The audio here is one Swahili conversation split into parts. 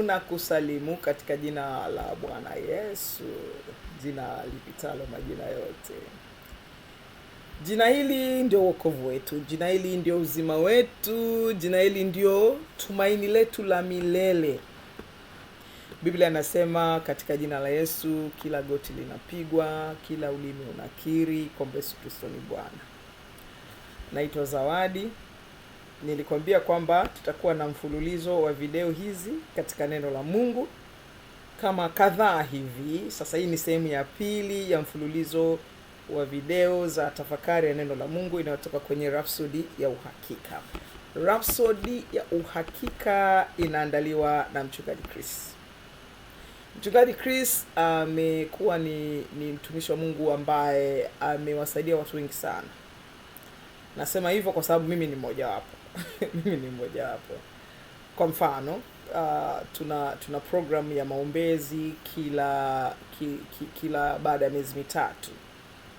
na kusalimu katika jina la Bwana Yesu, jina lipitalo majina yote. Jina hili ndio wokovu wetu, jina hili ndio uzima wetu, jina hili ndio tumaini letu la milele. Biblia inasema katika jina la Yesu kila goti linapigwa, kila ulimi unakiri kwamba Yesu Kristo ni Bwana. Naitwa Zawadi. Nilikwambia kwamba tutakuwa na mfululizo wa video hizi katika neno la Mungu kama kadhaa hivi. Sasa hii ni sehemu ya pili ya mfululizo wa video za tafakari ya neno la Mungu inayotoka kwenye Rhapsody ya Uhakika. Rhapsody ya Uhakika inaandaliwa na Mchungaji Chris. Mchungaji Chris amekuwa ni mtumishi wa Mungu ambaye amewasaidia watu wengi sana. Nasema hivyo kwa sababu mimi ni mmoja wapo. Mimi ni mmoja wapo. Kwa mfano, tuna program ya maombezi kila baada ya miezi mitatu.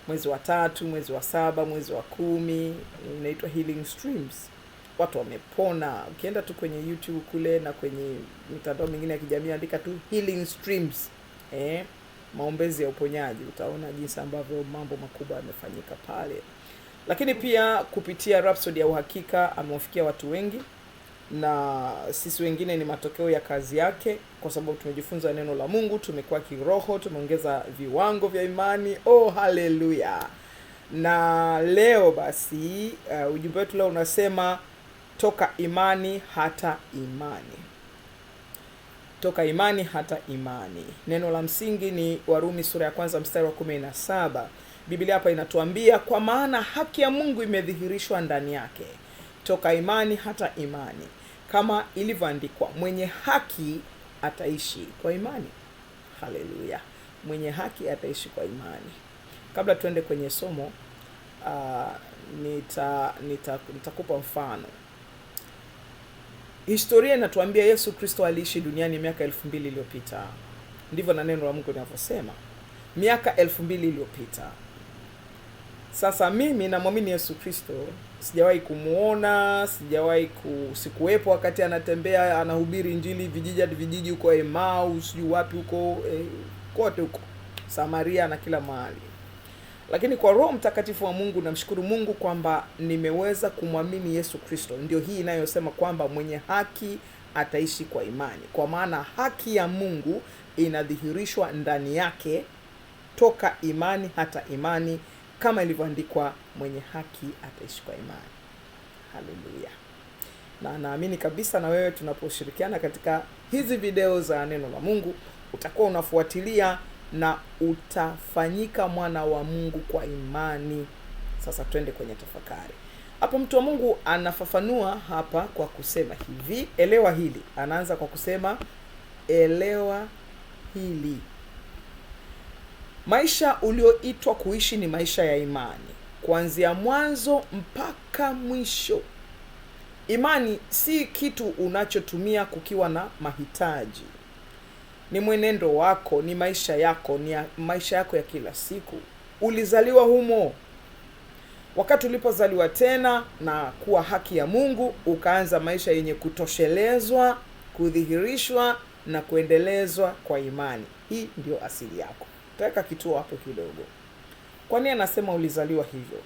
Mwezi wa 3, mwezi wa 7, mwezi wa 10, inaitwa Healing Streams. Watu wamepona. Ukienda tu kwenye YouTube kule na kwenye mitandao mingine ya kijamii andika tu Healing Streams. Maombezi ya uponyaji, utaona jinsi ambavyo mambo makubwa yamefanyika pale. Lakini pia kupitia Rhapsody ya Uhakika amewafikia watu wengi, na sisi wengine ni matokeo ya kazi yake, kwa sababu tumejifunza neno la Mungu, tumekuwa kiroho, tumeongeza viwango vya imani. Oh, haleluya. Na leo basi ujumbe wetu leo unasema toka imani hata imani. Toka imani hata imani. Neno la msingi ni Warumi sura ya 1 mstari wa 17. Biblia hapa inatuambia kwa maana haki ya Mungu imedhihirishwa ndani yake, toka imani hata imani, kama ilivyoandikwa, mwenye haki ataishi kwa imani. Haleluya. Mwenye haki ataishi kwa imani. Kabla tuende kwenye somo, nitakupa mfano. Historia inatuambia Yesu Kristo aliishi duniani miaka 2000 iliyopita. Ndivyo na neno la Mungu linavyosema. Miaka 2000 iliyopita. Sasa mimi namwamini Yesu Kristo, sijawahi kumuona, sikuwepo wakati anatembea anahubiri injili vijiji huko Emmaus, sijui wapi huko, kote huko Samaria na kila mahali. Lakini kwa Roho Mtakatifu wa Mungu namshukuru Mungu kwamba nimeweza kumwamini Yesu Kristo. Ndio hii inayosema kwamba mwenye haki ataishi kwa imani. Kwa maana haki ya Mungu inadhihirishwa ndani yake, toka imani hata imani, kama ilivyoandikwa, mwenye haki ataishi kwa imani. Haleluya. Na naamini kabisa na wewe tunaposhirikiana katika hizi video za neno la Mungu utakuwa unafuatilia na utafanyika mwana wa Mungu kwa imani. Sasa twende kwenye tafakari. Hapo mtu wa Mungu anafafanua hapa kwa kusema hivi, elewa hili. Anaanza kwa kusema elewa hili. Maisha ulioitwa kuishi ni maisha ya imani, kuanzia mwanzo mpaka mwisho. Imani si kitu unachotumia kukiwa na mahitaji. Ni mwenendo wako, ni maisha yako, ni maisha yako ya kila siku. Ulizaliwa humo. Wakati ulipozaliwa tena na kuwa haki ya Mungu, ukaanza maisha yenye kutoshelezwa, kudhihirishwa na kuendelezwa kwa imani. Hii ndio asili yako. Tutaweka kituo hapo kidogo. Kwa nini anasema ulizaliwa hivyo?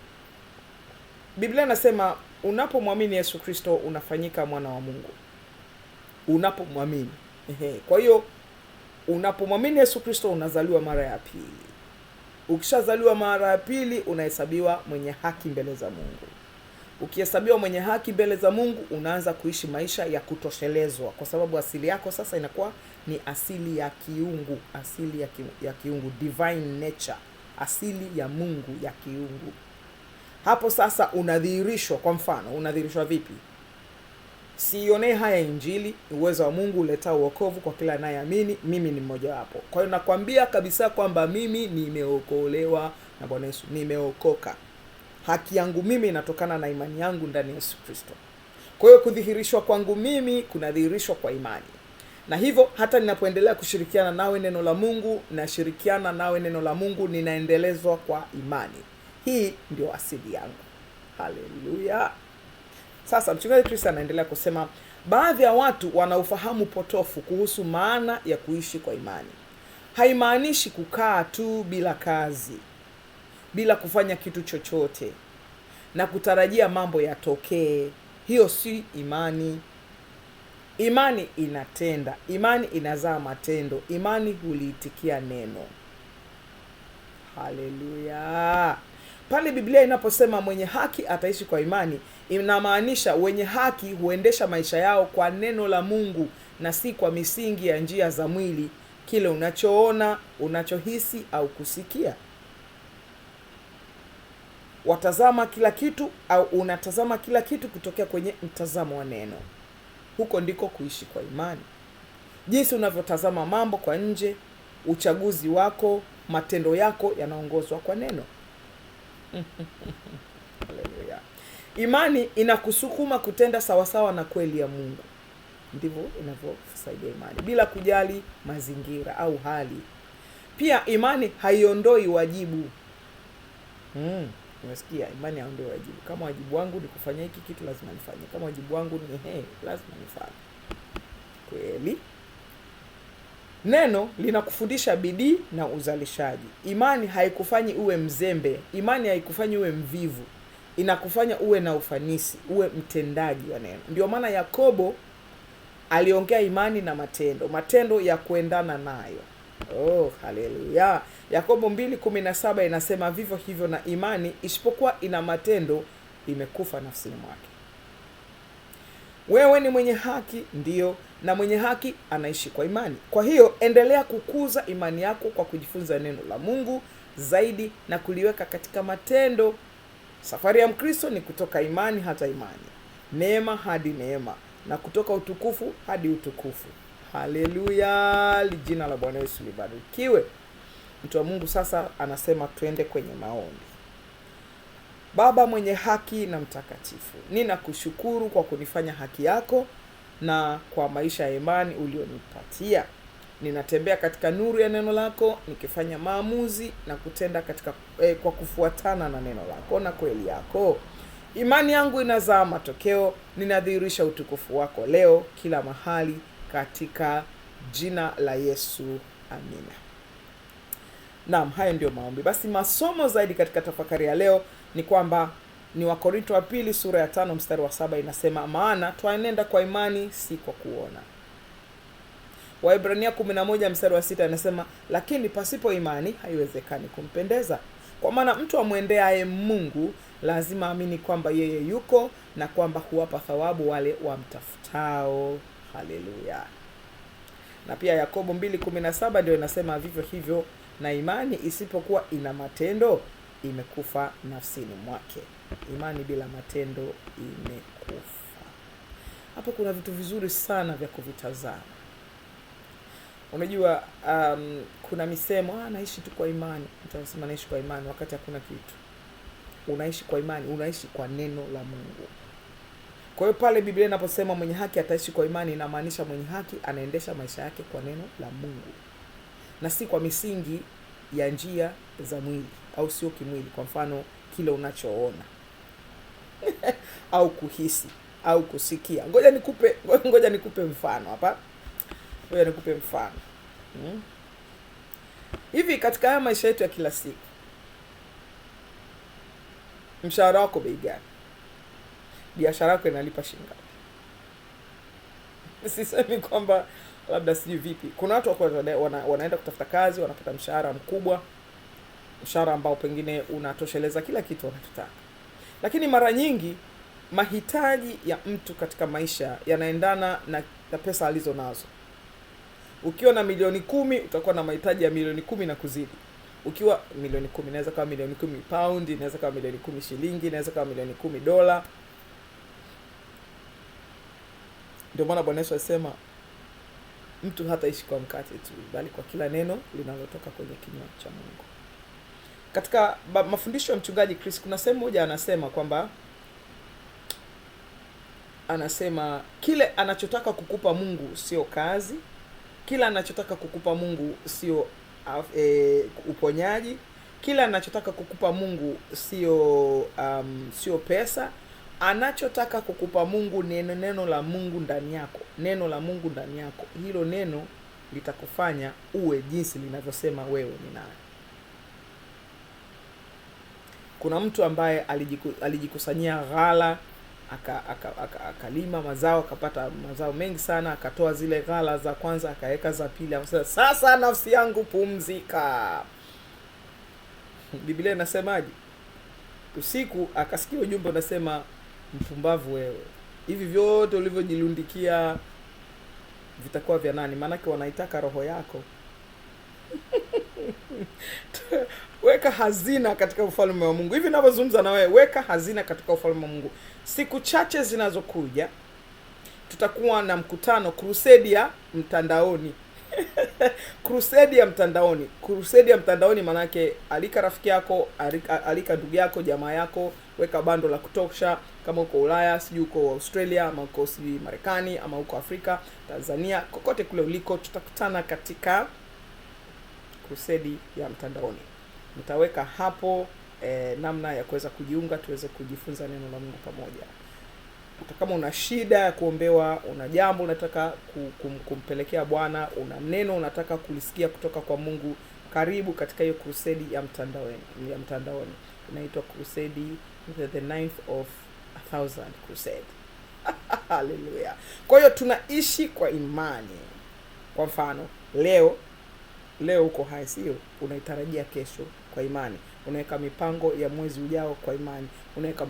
Biblia inasema unapomwamini Yesu Kristo unafanyika mwana wa Mungu. Unapomwamini. Kwa hiyo unapomwamini Yesu Kristo unazaliwa mara ya pili. Ukishazaliwa mara ya pili unahesabiwa mwenye haki mbele za Mungu. Ukihesabiwa mwenye haki mbele za Mungu unaanza kuishi maisha ya kutoshelezwa, kwa sababu asili yako sasa inakuwa ni asili ya kiungu, asili ya kiungu, divine nature, asili ya Mungu ya kiungu. Hapo sasa unadhihirishwa. Kwa mfano, unadhihirishwa vipi? Siionee haya injili, uwezo wa Mungu uletao wokovu kwa kila anayeamini. Mimi ni mmoja wapo. Kwa hiyo nakwambia kabisa kwamba mimi nimeokolewa na Bwana Yesu, nimeokoka. Haki yangu mimi inatokana na imani yangu ndani ya Yesu Kristo. Kwa hiyo kudhihirishwa kwangu mimi kunadhihirishwa kwa imani. Na hivyo hata ninapoendelea kushirikiana nawe neno la Mungu, nashirikiana nawe neno la Mungu, ninaendelezwa kwa imani. Hii ndio asili yangu. Haleluya. Sasa mchungaji Chris anaendelea kusema, baadhi ya watu wana ufahamu potofu kuhusu maana ya kuishi kwa imani. Haimaanishi kukaa tu bila kazi, bila kufanya kitu chochote na kutarajia mambo yatokee. Hiyo si imani. Imani inatenda, imani inazaa matendo, imani huliitikia neno. Haleluya. Pale Biblia inaposema mwenye haki ataishi kwa imani, inamaanisha wenye haki huendesha maisha yao kwa neno la Mungu na si kwa misingi ya njia za mwili, kile unachoona, unachohisi au kusikia. Watazama kila kitu au unatazama kila kitu kutokea kwenye mtazamo wa neno. Huko ndiko kuishi kwa imani. Jinsi unavyotazama mambo kwa nje, uchaguzi wako, matendo yako yanaongozwa kwa neno. Haleluya. Imani inakusukuma kutenda sawasawa na kweli ya Mungu. Ndivyo inavyosaidia imani, bila kujali mazingira au hali. Pia imani haiondoi wajibu. Umesikia? Imani haondoi wajibu. Kama wajibu wangu ni kufanya hiki kitu, lazima nifanye. Kama wajibu wangu ni lazima nifanye. Kweli. Neno linakufundisha bidii na uzalishaji. Imani haikufanyi uwe mzembe, imani haikufanyi uwe mvivu. Inakufanya uwe na ufanisi, uwe mtendaji wa neno. Ndio maana Yakobo aliongea imani na matendo, matendo ya kuendana nayo. Oh, haleluya. Yakobo 2:17 inasema vivyo hivyo na imani isipokuwa ina matendo imekufa nafsini mwake. Wewe ni mwenye haki, ndio, na mwenye haki anaishi kwa imani. Kwa hiyo endelea kukuza imani yako kwa kujifunza neno la Mungu zaidi na kuliweka katika matendo. Safari ya Mkristo ni kutoka imani hata imani, neema hadi neema, na kutoka utukufu hadi utukufu. Haleluya, jina la Bwana Yesu libarikiwe. Mtu wa Mungu sasa anasema tuende kwenye maombi. Baba mwenye haki na mtakatifu, ninakushukuru kwa kunifanya haki yako na kwa maisha ya imani ulionipatia. Ninatembea katika nuru ya neno lako, nikifanya maamuzi na kutenda katika kwa kufuatana na neno lako na kweli yako. Imani yangu inazaa matokeo, ninadhihirisha utukufu wako leo kila mahali katika jina la Yesu. Amina. Naam, haya ndio maombi. Basi masomo zaidi katika tafakari ya leo ni kwamba ni Wakorintho wa pili sura ya 5 mstari wa 7 inasema, maana twaenenda kwa imani si kwa kuona. Waebrania 11 mstari wa 6 inasema, lakini pasipo imani haiwezekani kumpendeza. Kwa maana mtu amwendeaye Mungu lazima amini kwamba yeye yuko na kwamba huwapa thawabu wale wamtafutao. Haleluya. Na pia Yakobo 2:17 ndio inasema vivyo hivyo na imani isipokuwa ina matendo imekufa nafsini mwake. Imani bila matendo imekufa. Hapo kuna vitu vizuri sana vya kuvitazama. Unajua kuna misemo, naishi tu kwa imani. Mtu anasema naishi kwa imani wakati hakuna kitu. Unaishi kwa imani, unaishi kwa neno la Mungu. Kwa hiyo pale Biblia inaposema mwenye haki ataishi kwa imani, inamaanisha mwenye haki anaendesha maisha yake kwa neno la Mungu na si kwa misingi ya njia za mwili au sio kimwili, kwa mfano kile unachoona au kuhisi au kusikia. Ngoja nikupe mfano hapa. Ngoja nikupe mfano. Hivi katika haya maisha yetu ya kila siku, mshahara wako bei gani? Biashara yako inalipa shilingi ngapi? Sisemi kwamba labda sijui vipi. Kuna watu wanaenda kutafuta kazi, wanapata mshahara mkubwa, mshahara ambao pengine unatosheleza kila kitu wanachotaka. Lakini mara nyingi mahitaji ya mtu katika maisha yanaendana na pesa alizo nazo. Ukiwa na milioni 10 utakuwa na mahitaji ya milioni 10 na kuzidi. Ukiwa milioni 10 inaweza kuwa milioni 10 pound, inaweza kuwa milioni 10 shilingi, inaweza kuwa milioni 10 dola. Ndio maana Bwana Yesu alisema mtu hataishi kwa mkate tu, bali kwa kila neno linalotoka kwenye kinywa cha Mungu. Katika mafundisho ya mchungaji Chris kuna sehemu moja anasema kwamba kile anachotaka kukupa Mungu sio kazi, kile anachotaka kukupa Mungu sio uponyaji, kile anachotaka kukupa Mungu sio pesa anachotaka kukupa Mungu ni neno la Mungu ndani yako. Neno la Mungu ndani yako. Hilo neno litakufanya uwe jinsi linavyosema wewe ni nani. Kuna mtu ambaye alijikusanyia ghala, akalima mazao, akapata mazao mengi sana, akatoa zile ghala za kwanza, akaweka za pili, akasema sasa nafsi yangu pumzika. Biblia inasemaje? Usiku akasikia ujumbe unasema, mpumbavu wewe, hivi vyote ulivyojilundikia vitakuwa vya nani? Maanake wanaitaka roho yako. Weka hazina katika ufalme wa Mungu. Hivi ninavyozungumza na wewe, weka hazina katika ufalme wa Mungu. Siku chache zinazokuja tutakuwa na mkutano, crusade ya mtandaoni. Crusade ya mtandaoni. Crusade ya mtandaoni manake alika rafiki yako, alika ndugu yako, jamaa yako, weka bando la kutosha, kama uko Ulaya, sijui uko Australia, ama uko sijui Marekani, ama uko Afrika, Tanzania, kokote kule uliko, tutakutana katika crusade ya mtandaoni. Nitaweka hapo namna ya kuweza kujiunga, tuweze kujifunza neno la Mungu pamoja. Kama una shida ya kuombewa, una jambo unataka kumpelekea Bwana, una neno unataka kulisikia kutoka kwa Mungu, karibu katika hiyo crusade ya mtandaoni. Inaitwa crusade the 9th of 1000 crusade. Hallelujah. Kwa hiyo tunaishi kwa imani. Kwa mfano, leo uko hai, sio? Unaitarajia kesho kwa imani. Unaweka mipango ya mwezi ujao kwa imani. Unaweka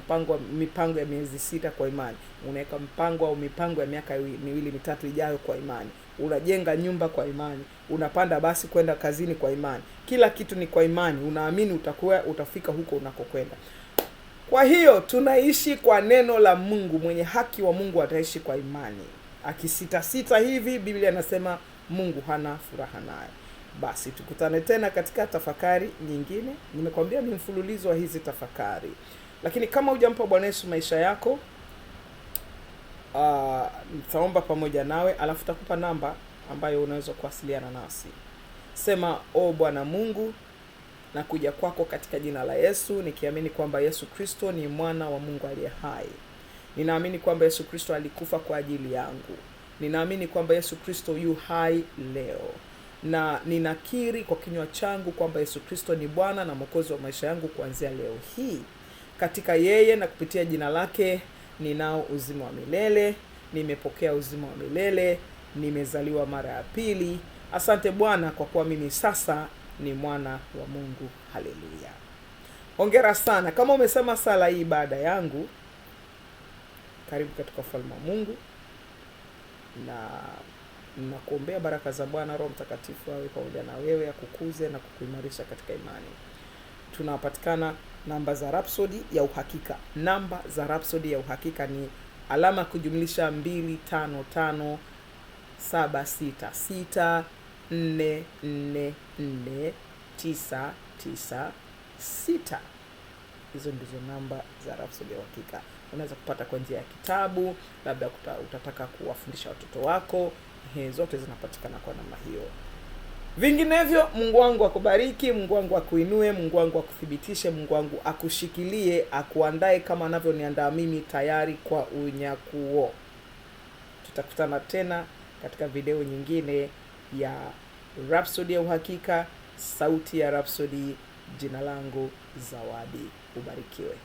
mipango ya miezi 6 kwa imani. Unaweka mipango ya miaka 2-3 ijayo kwa imani. Unajenga nyumba kwa imani. Unapanda basi kwenda kazini kwa imani. Kila kitu ni kwa imani. Unaamini utafika huko unakokwenda. Kwa hiyo tunaishi kwa neno la Mungu. Mwenye haki wa Mungu ataishi kwa imani. Akisita hivi, Biblia inasema Mungu hana furaha naye. Basi tukutane tena katika tafakari nyingine. Nimekwambia ni mfululizo wa hizi tafakari. Lakini kama hujampa Bwana Yesu maisha yako, nitaomba pamoja nawe, alafu takupa namba ambayo unaweza kuwasiliana nasi. Sema, o Bwana Mungu, nakuja kwako katika jina la Yesu, nikiamini kwamba Yesu Kristo ni mwana wa Mungu aliye hai. Ninaamini kwamba Yesu Kristo alikufa kwa ajili yangu. Ninaamini kwamba Yesu Kristo yu hai leo. Na ninakiri kwa kinywa changu kwamba Yesu Kristo ni Bwana na Mwokozi wa maisha yangu kuanzia leo hii. Katika yeye na kupitia jina lake ninao uzima wa milele. Nimepokea uzima wa milele. Nimezaliwa mara ya pili. Asante Bwana kwa kuwa mimi sasa ni mwana wa Mungu. Haleluya. Hongera sana. Kama umesema sala hii baada yangu, karibu katika ufalme wa Mungu. Na nakuombea baraka za Bwana Roho Mtakatifu awe pamoja na wewe, akukuze na kukuimarisha katika imani. Tunapatikana namba za Rhapsody ya uhakika. Namba za Rhapsody ya uhakika ni alama kujumlisha 255 766 444 996. Hizo ndizo namba za Rhapsody ya uhakika. Unaweza kupata kwa njia ya kitabu, labda utataka kuwafundisha watoto wako. Zote zinapatikana kwa namna hiyo. Vinginevyo, Mungu wangu akubariki, Mungu wangu akuinue, Mungu wangu akuthibitishe, Mungu wangu akushikilie, akuandae kama anavyoniandaa mimi tayari kwa unyakuo. Tutakutana tena katika video nyingine ya Rhapsody ya uhakika, sauti ya Rhapsody. Jina langu Zawadi. Ubarikiwe.